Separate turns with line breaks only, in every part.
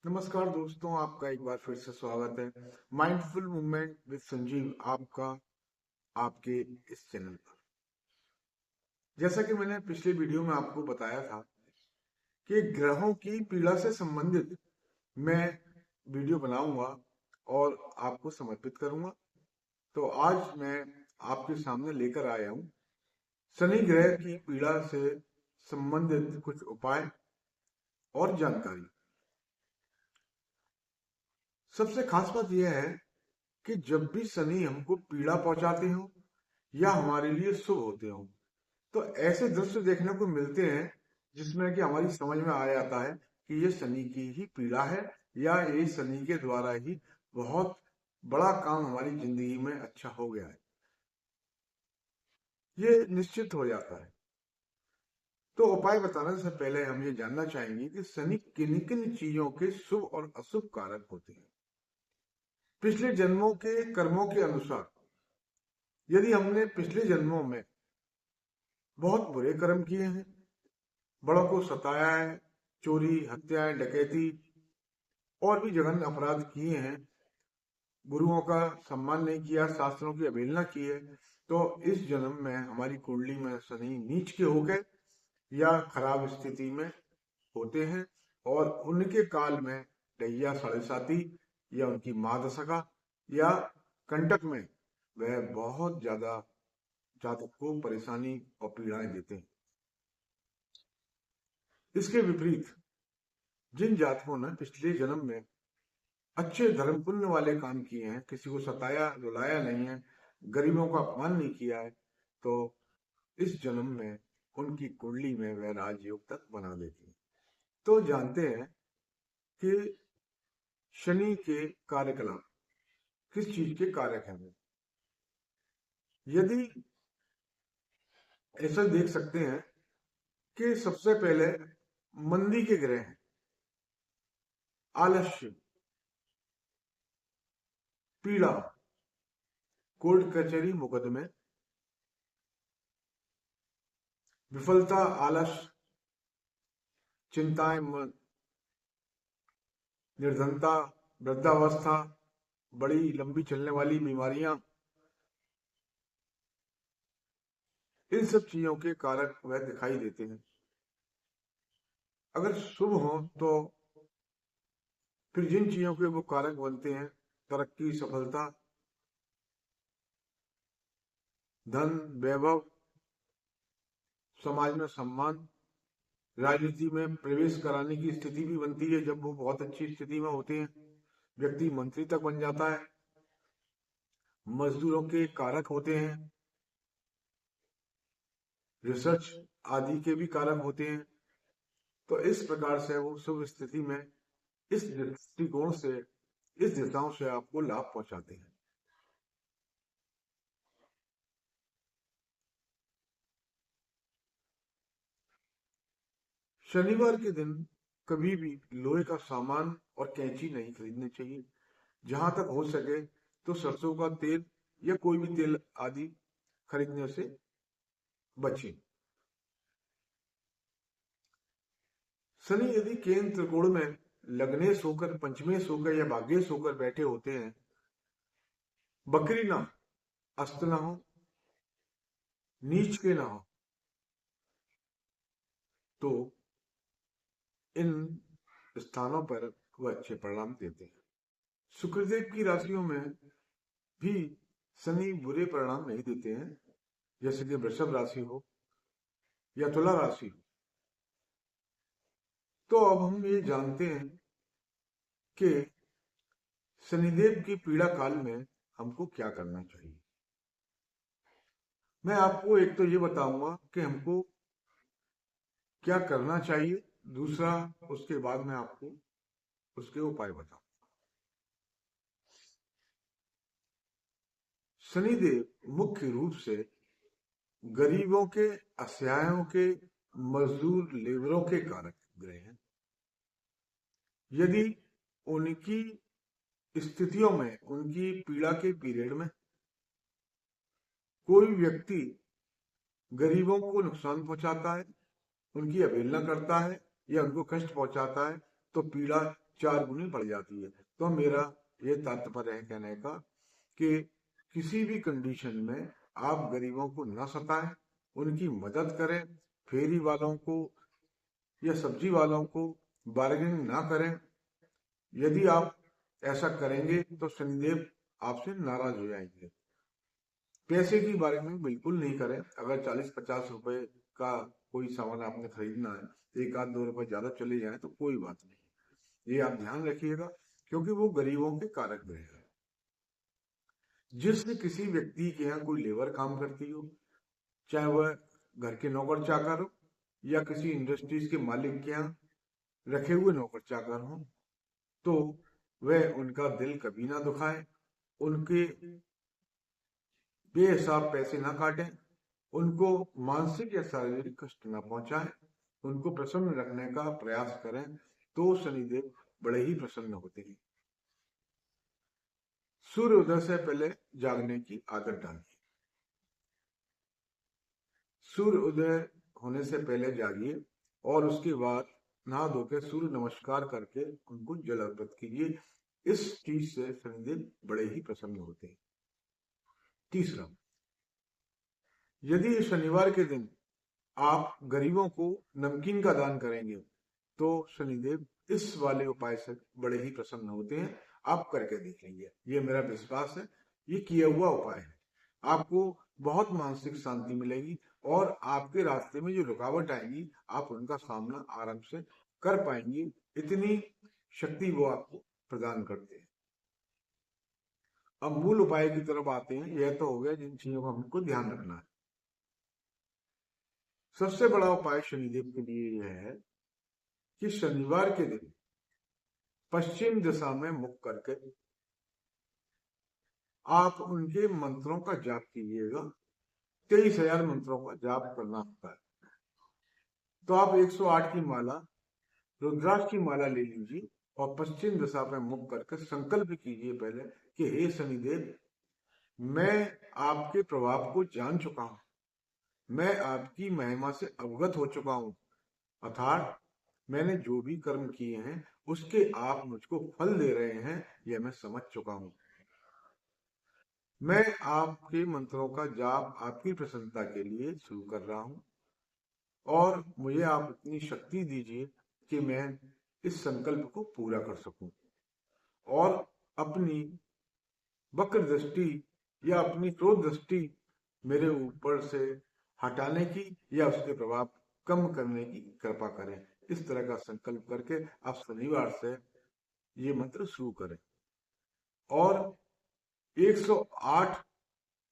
नमस्कार दोस्तों, आपका एक बार फिर से स्वागत है माइंडफुल मूवमेंट विद संजीव आपका आपके इस चैनल पर। जैसा कि मैंने पिछले वीडियो में आपको बताया था कि ग्रहों की पीड़ा से संबंधित मैं वीडियो बनाऊंगा और आपको समर्पित करूंगा। तो आज मैं आपके सामने लेकर आया हूं शनि ग्रह की पीड़ा से संबंधित कुछ उपाय और जानकारी। सबसे खास बात यह है कि जब भी शनि हमको पीड़ा पहुंचाते हो या हमारे लिए शुभ होते हो तो ऐसे दृश्य देखने को मिलते हैं जिसमें कि हमारी समझ में आ जाता है कि ये शनि की ही पीड़ा है या ये शनि के द्वारा ही बहुत बड़ा काम हमारी जिंदगी में अच्छा हो गया है, ये निश्चित हो जाता है। तो उपाय बताने से पहले हम ये जानना चाहेंगे कि शनि किन किन चीजों के शुभ और अशुभ कारक होते हैं। पिछले जन्मों के कर्मों के अनुसार यदि हमने पिछले जन्मों में बहुत बुरे कर्म किए हैं, बड़ों को सताया है, चोरी, हत्याएं, डकैती और भी जघन्य अपराध किए हैं, गुरुओं का सम्मान नहीं किया, शास्त्रों की अवहेलना की है, तो इस जन्म में हमारी कुंडली में शनि नीच के हो गए या खराब स्थिति में होते हैं और उनके काल में ढैया साढ़े साती या उनकी महादशा या कंटक में वह बहुत ज्यादा जातक को परेशानी और पीड़ाएं देते हैं। इसके विपरीत जिन जातकों ने पिछले जन्म में अच्छे धर्म पुण्य वाले काम किए हैं, किसी को सताया रुलाया नहीं है, गरीबों का अपमान नहीं किया है, तो इस जन्म में उनकी कुंडली में वह राजयोग तक बना देती है। तो जानते हैं कि शनि के कार्यकलाप किस चीज के कारक हैं। यदि ऐसा देख सकते हैं कि सबसे पहले मंदी के ग्रह हैं, आलस्य, पीड़ा, कोर्ट कचहरी मुकदमे, विफलता, आलस, चिंताएं, निर्धनता, वृद्धावस्था, बड़ी लंबी चलने वाली बीमारियां, इन सब चीजों के कारक वह दिखाई देते हैं। अगर शुभ हो तो फिर जिन चीजों के वो कारक बनते हैं, तरक्की, सफलता, धन, वैभव, समाज में सम्मान, राजनीति में प्रवेश कराने की स्थिति भी बनती है। जब वो बहुत अच्छी स्थिति में होते हैं, व्यक्ति मंत्री तक बन जाता है। मजदूरों के कारक होते हैं, रिसर्च आदि के भी कारक होते हैं। तो इस प्रकार से वो शुभ स्थिति में इस दृष्टिकोण से, इस दिशाओं से आपको लाभ पहुंचाते हैं। शनिवार के दिन कभी भी लोहे का सामान और कैंची नहीं खरीदनी चाहिए। जहां तक हो सके तो सरसों का तेल या कोई भी तेल आदि खरीदने से बचें। शनि यदि केंद्र त्रिकोण में लग्नेश होकर, पंचमेश होकर या भाग्येश होकर बैठे होते हैं, बकरी ना, अस्त ना हो, नीच के ना हो, तो इन स्थानों पर वह अच्छे परिणाम देते हैं। शुक्रदेव की राशियों में भी शनि बुरे परिणाम नहीं देते हैं, जैसे कि वृषभ राशि हो या तुला राशि हो। तो अब हम ये जानते हैं कि शनिदेव की पीड़ा काल में हमको क्या करना चाहिए। मैं आपको एक तो ये बताऊंगा कि हमको क्या करना चाहिए, दूसरा उसके बाद मैं आपको उसके उपाय बताऊं। शनिदेव मुख्य रूप से गरीबों के, असहायों के, मजदूर, लेबरों के कारक ग्रह हैं। यदि उनकी स्थितियों में, उनकी पीड़ा के पीरियड में कोई व्यक्ति गरीबों को नुकसान पहुंचाता है, उनकी अवहेलना करता है या उनको कष्ट पहुंचाता है, तो पीड़ा 4 गुनी बढ़ जाती है। तो मेरा ये तात्पर्य है कहने का कि किसी भी कंडीशन में आप गरीबों को न सताएं, उनकी मदद करें, फेरी वालों को या सब्जी वालों को बार्गेनिंग ना करें। यदि आप ऐसा करेंगे तो शनिदेव आपसे नाराज हो जाएंगे। पैसे की बार्गेनिंग बिल्कुल नहीं करें। अगर 40-50 रुपए का कोई सामान आपने खरीदना है, 1-2 रुपए ज्यादा चले जाए तो कोई बात नहीं, ये आप ध्यान रखिएगा, क्योंकि वो गरीबों के कारक ग्रह है। जिससे किसी व्यक्ति के यहाँ कोई लेबर काम करती हो, चाहे वह घर के नौकर चाकर हो या किसी इंडस्ट्रीज के मालिक के यहाँ रखे हुए नौकर चाकर हो, तो वह उनका दिल कभी ना दुखाए, उनके बेहिसाब पैसे ना काटें, उनको मानसिक या शारीरिक कष्ट ना पहुंचाएं, उनको प्रसन्न रखने का प्रयास करें, तो शनिदेव बड़े ही प्रसन्न होते हैं। सूर्य उदय से पहले जागने की आदत डालिए। सूर्य उदय होने से पहले जागिए और उसके बाद नहा धोकर सूर्य नमस्कार करके उनको जल अर्पित कीजिए। इस चीज से शनिदेव बड़े ही प्रसन्न होते हैं। तीसरा, यदि शनिवार के दिन आप गरीबों को नमकीन का दान करेंगे तो शनिदेव इस वाले उपाय से बड़े ही प्रसन्न होते हैं। आप करके देखेंगे, ये मेरा विश्वास है, ये किया हुआ उपाय है। आपको बहुत मानसिक शांति मिलेगी और आपके रास्ते में जो रुकावट आएगी आप उनका सामना आराम से कर पाएंगे। इतनी शक्ति वो आपको प्रदान करते हैं। अब मूल उपाय की तरफ आते हैं। यह तो हो गया जिन चीजों का हमको ध्यान रखना है। सबसे बड़ा उपाय शनिदेव के लिए यह है कि शनिवार के दिन पश्चिम दिशा में मुख करके आप उनके मंत्रों का जाप कीजिएगा। 23,000 मंत्रों का जाप करना होता है। तो आप 108 की माला, रुद्राक्ष की माला ले लीजिए और पश्चिम दिशा में मुख करके संकल्प कीजिए पहले कि हे शनिदेव, मैं आपके प्रभाव को जान चुका हूं, मैं आपकी महिमा से अवगत हो चुका हूं, अर्थात मैंने जो भी कर्म किए हैं उसके आप मुझको फल दे रहे हैं, यह मैं समझ चुका हूं। मैं आपके मंत्रों का जाप आपकी प्रसन्नता के लिए शुरू कर रहा हूं और मुझे आप इतनी शक्ति दीजिए कि मैं इस संकल्प को पूरा कर सकूं और अपनी वक्र दृष्टि या अपनी क्रोध दृष्टि मेरे ऊपर से हटाने की या उसके प्रभाव कम करने की कृपा करें। इस तरह का संकल्प करके आप शनिवार से ये मंत्र शुरू करें और 108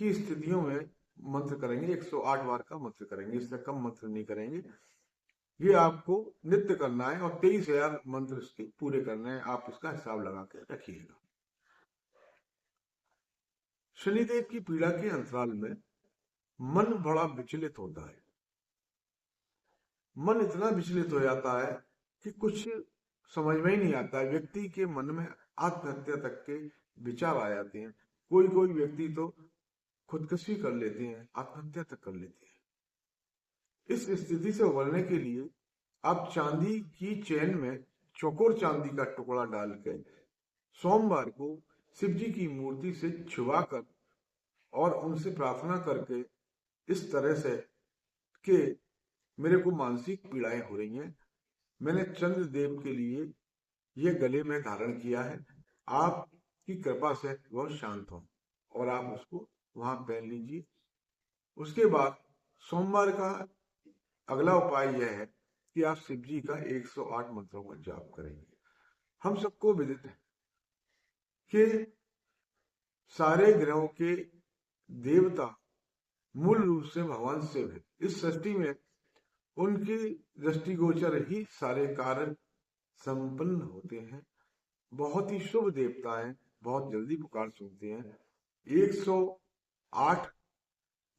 की स्थितियों में मंत्र करेंगे। 108 बार का मंत्र करेंगे, इससे कम मंत्र नहीं करेंगे। ये आपको नित्य करना है और 23,000 मंत्र इसके पूरे करने हैं। आप इसका हिसाब लगा के रखिएगा। शनिदेव की पीड़ा के अंतराल में मन बड़ा विचलित होता है। मन इतना विचलित हो जाता है कि कुछ समझ में ही नहीं आता है। व्यक्ति के मन में आत्महत्या तक के विचार आ जाते हैं। कोई कोई व्यक्ति तो खुदकुशी कर लेते हैं, आत्महत्या तक कर लेते हैं। इस स्थिति से उबरने के लिए आप चांदी की चैन में चौकोर चांदी का टुकड़ा डाल के सोमवार को शिव जी की मूर्ति से छुआकर और उनसे प्रार्थना करके इस तरह से कि मेरे को मानसिक पीड़ाएं हो रही हैं, मैंने चंद्र देव के लिए ये गले में धारण किया है, आपकी कृपा से वह शांत हो, और आप उसको वहां पहन लीजिए। उसके बाद सोमवार का अगला उपाय यह है कि आप शिव जी का 108 मंत्रों का जाप करेंगे। हम सबको विदित है कि सारे ग्रहों के देवता मूल रूप से भगवान शिव है। इस सृष्टि में उनकी दृष्टिगोचर ही सारे कार्य संपन्न होते हैं। बहुत ही शुभ देवता है, बहुत जल्दी पुकार सुनते हैं। 108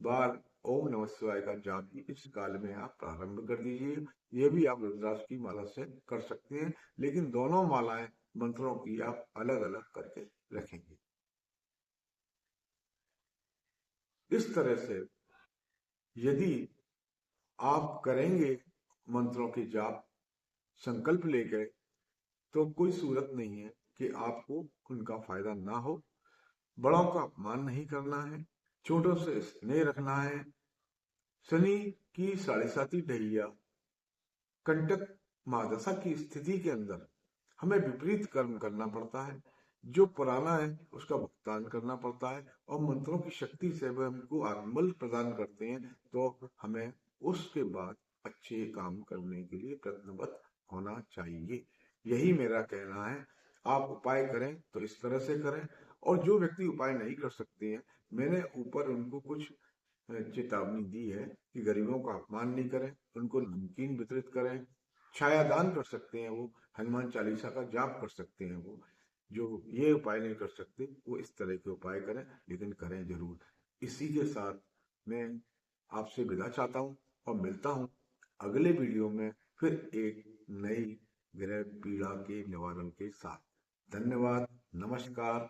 बार ओम नमः शिवाय का जाप भी इस काल में आप प्रारंभ कर दीजिए। यह भी आप रुद्राक्ष की माला से कर सकते हैं, लेकिन दोनों मालाएं मंत्रों की आप अलग अलग करके रखेंगे। इस तरह से यदि आप करेंगे मंत्रों के जाप संकल्प लेकर, तो कोई सूरत नहीं है कि आपको उनका फायदा ना हो। बड़ों का अपमान नहीं करना है, छोटों से स्नेह रखना है। शनि की साढ़े साती ढैया कंटक महादशा की स्थिति के अंदर हमें विपरीत कर्म करना पड़ता है। जो पुराना है उसका भुगतान करना पड़ता है, और मंत्रों की शक्ति से वह हमको आत्मबल प्रदान करते हैं, तो हमें उसके बाद अच्छे काम करने के लिए प्रयत्नबद्ध होना चाहिए। यही मेरा कहना है। आप उपाय करें तो इस तरह से करें, और जो व्यक्ति उपाय नहीं कर सकते हैं, मैंने ऊपर उनको कुछ चेतावनी दी है कि गरीबों का अपमान नहीं करें, उनको नमकीन वितरित करें, छायादान कर सकते हैं वो, हनुमान चालीसा का जाप कर सकते हैं वो। जो ये उपाय नहीं कर सकते वो इस तरह के उपाय करें, लेकिन करें जरूर। इसी के साथ मैं आपसे विदा चाहता हूँ और मिलता हूँ अगले वीडियो में फिर एक नई ग्रह पीड़ा के निवारण के साथ। धन्यवाद, नमस्कार।